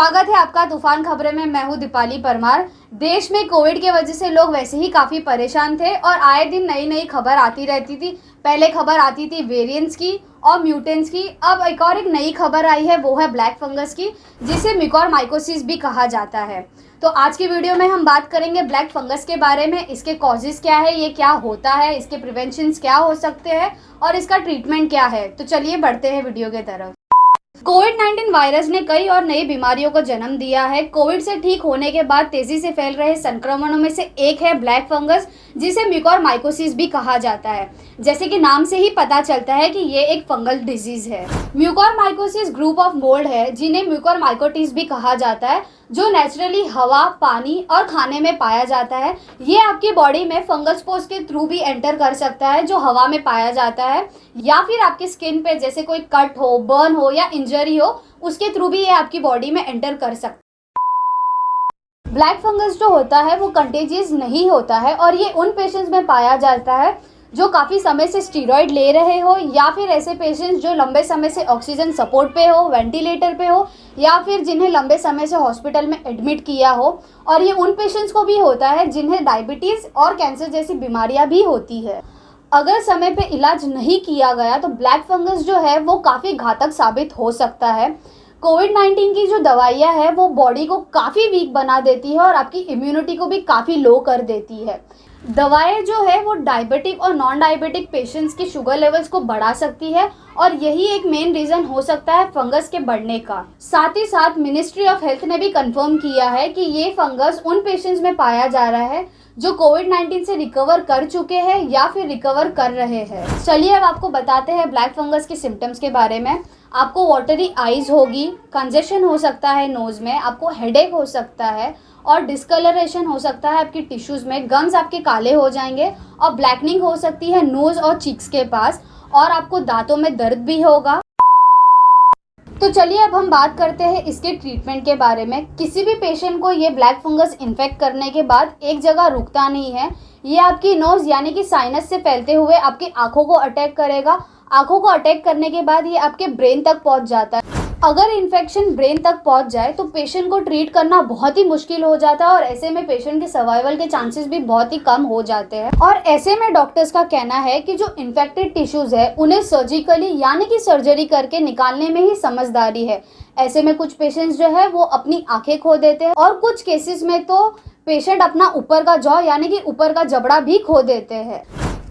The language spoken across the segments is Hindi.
स्वागत है आपका तूफान खबरें में। मैं हूं दीपाली परमार। देश में कोविड की वजह से लोग वैसे ही काफ़ी परेशान थे और आए दिन नई नई खबर आती रहती थी। पहले खबर आती थी वेरिएंट्स की और म्यूटेंट्स की। अब एक नई खबर आई है, वो है ब्लैक फंगस की, जिसे म्यूकोरमाइकोसिस भी कहा जाता है। तो आज की वीडियो में हम बात करेंगे ब्लैक फंगस के बारे में। इसके कॉजेज़ क्या है, ये क्या होता है, इसके प्रिवेंशंस क्या हो सकते हैं और इसका ट्रीटमेंट क्या है। तो चलिए बढ़ते हैं वीडियो की तरफ। कोविड-19 वायरस ने कई और नई बीमारियों को जन्म दिया है। कोविड से ठीक होने के बाद तेजी से फैल रहे संक्रमणों में से एक है ब्लैक फंगस, जिसे म्यूकोरमाइकोसिस भी कहा जाता है। जैसे कि नाम से ही पता चलता है कि ये एक फंगल डिजीज है। म्यूकोरमाइकोसिस ग्रुप ऑफ मोल्ड है, जिन्हें म्यूकोरमाइकोटिस भी कहा जाता है, जो नेचुरली हवा, पानी और खाने में पाया जाता है। ये आपकी बॉडी में फंगल स्पोर्स के थ्रू भी एंटर कर सकता है, जो हवा में पाया जाता है, या फिर आपकी स्किन पे जैसे कोई कट हो, बर्न हो या इंजरी हो, उसके थ्रू भी ये आपकी बॉडी में एंटर कर सकता है। ब्लैक फंगस जो होता है वो कंटेजियस नहीं होता है और ये उन पेशेंट्स में पाया जाता है जो काफ़ी समय से स्टीरॉयड ले रहे हो, या फिर ऐसे पेशेंट्स जो लंबे समय से ऑक्सीजन सपोर्ट पे हो, वेंटिलेटर पे हो, या फिर जिन्हें लंबे समय से हॉस्पिटल में एडमिट किया हो। और ये उन पेशेंट्स को भी होता है जिन्हें डायबिटीज़ और कैंसर जैसी बीमारियां भी होती है। अगर समय पे इलाज नहीं किया गया तो ब्लैक फंगस जो है वो काफ़ी घातक साबित हो सकता है। कोविड-19 की जो दवाइयाँ हैं वो बॉडी को काफ़ी वीक बना देती है और आपकी इम्यूनिटी को भी काफ़ी लो कर देती है। दवाएं जो है वो डायबिटिक और नॉन डायबिटिक पेशेंट्स की शुगर लेवल्स को बढ़ा सकती है और यही एक मेन रीज़न हो सकता है फंगस के बढ़ने का। साथ ही साथ मिनिस्ट्री ऑफ हेल्थ ने भी कंफर्म किया है कि ये फंगस उन पेशेंट्स में पाया जा रहा है जो कोविड-19 से रिकवर कर चुके हैं या फिर रिकवर कर रहे हैं। चलिए अब आपको बताते हैं ब्लैक फंगस के सिम्टम्स के बारे में। आपको वाटरी आइज होगी, कंजेशन हो सकता है नोज़ में, आपको हेडेक हो सकता है और डिस्कलरेशन हो सकता है आपकी टिश्यूज़ में, गम्स आपके काले हो जाएंगे और ब्लैकनिंग हो सकती है नोज़ और चीक्स के पास, और आपको दांतों में दर्द भी होगा। तो चलिए अब हम बात करते हैं इसके ट्रीटमेंट के बारे में। किसी भी पेशेंट को ये ब्लैक फंगस इन्फेक्ट करने के बाद एक जगह रुकता नहीं है। ये आपकी नोज़ यानी कि साइनस से फैलते हुए आपकी आँखों को अटैक करेगा। आँखों को अटैक करने के बाद ये आपके ब्रेन तक पहुँच जाता है। अगर इन्फेक्शन ब्रेन तक पहुंच जाए तो पेशेंट को ट्रीट करना बहुत ही मुश्किल हो जाता है और ऐसे में पेशेंट के सर्वाइवल के चांसेस भी बहुत ही कम हो जाते हैं। और ऐसे में डॉक्टर्स का कहना है कि जो इन्फेक्टेड टिश्यूज है उन्हें सर्जिकली यानी कि सर्जरी करके निकालने में ही समझदारी है। ऐसे में कुछ पेशेंट्स जो है वो अपनी आंखें खो देते हैं और कुछ केसेस में तो पेशेंट अपना ऊपर का जॉ यानी कि ऊपर का जबड़ा भी खो देते हैं।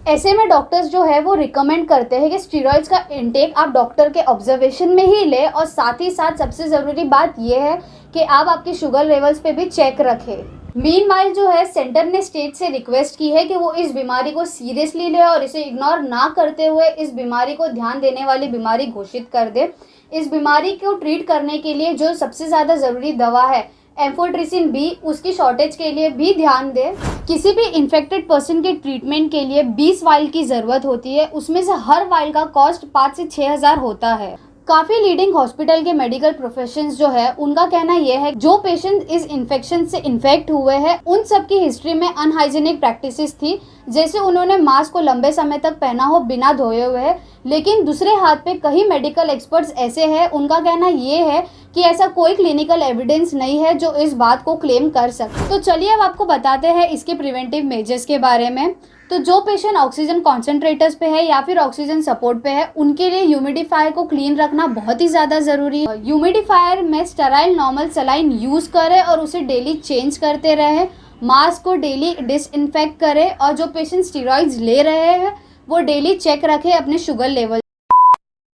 ऐसे में डॉक्टर्स जो है वो रिकमेंड करते हैं कि स्टीरॉइड्स का इंटेक आप डॉक्टर के ऑब्जर्वेशन में ही लें, और साथ ही साथ सबसे ज़रूरी बात यह है कि आप आपकी शुगर लेवल्स पे भी चेक रखें। मीनवाइल जो है सेंटर ने स्टेट से रिक्वेस्ट की है कि वो इस बीमारी को सीरियसली ले और इसे इग्नोर ना करते हुए इस बीमारी को ध्यान देने वाली बीमारी घोषित कर दे। इस बीमारी को ट्रीट करने के लिए जो सबसे ज़्यादा ज़रूरी दवा है एम्फोटेरिसिन बी, उसकी शॉर्टेज के लिए भी ध्यान दें। किसी भी इन्फेक्टेड पर्सन के ट्रीटमेंट के लिए 20 वाइल की ज़रूरत होती है। उसमें से हर वाइल का कॉस्ट 5 से 6 हज़ार होता है। काफ़ी लीडिंग हॉस्पिटल के मेडिकल प्रोफेशंस जो है उनका कहना यह है जो पेशेंट इस इन्फेक्शन से इन्फेक्ट हुए हैं उन सब की हिस्ट्री में अनहाइजीनिक प्रैक्टिसेस थी, जैसे उन्होंने मास्क को लंबे समय तक पहना हो बिना धोए हुए। लेकिन दूसरे हाथ पे कई मेडिकल एक्सपर्ट्स ऐसे हैं, उनका कहना ये है कि ऐसा कोई क्लिनिकल एविडेंस नहीं है जो इस बात को क्लेम कर सके। तो चलिए अब आपको बताते हैं इसके प्रिवेंटिव मेजर्स के बारे में। तो जो पेशेंट ऑक्सीजन कॉन्सेंट्रेटर्स पे है या फिर ऑक्सीजन सपोर्ट पे है उनके लिए ह्यूमिडिफायर को क्लीन रखना बहुत ही ज़्यादा ज़रूरी है। ह्यूमिडिफायर में स्टेराइल नॉर्मल सलाइन यूज़ करें और उसे डेली चेंज करते रहें। मास्क को डेली डिसइंफेक्ट करें और जो पेशेंट स्टीरॉइड्स ले रहे हैं वो डेली चेक रखें अपने शुगर लेवल।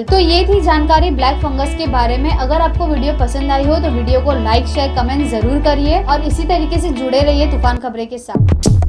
तो ये थी जानकारी ब्लैक फंगस के बारे में। अगर आपको वीडियो पसंद आई हो तो वीडियो को लाइक, शेयर, कमेंट ज़रूर करिए और इसी तरीके से जुड़े रहिए तूफान खबरें के साथ।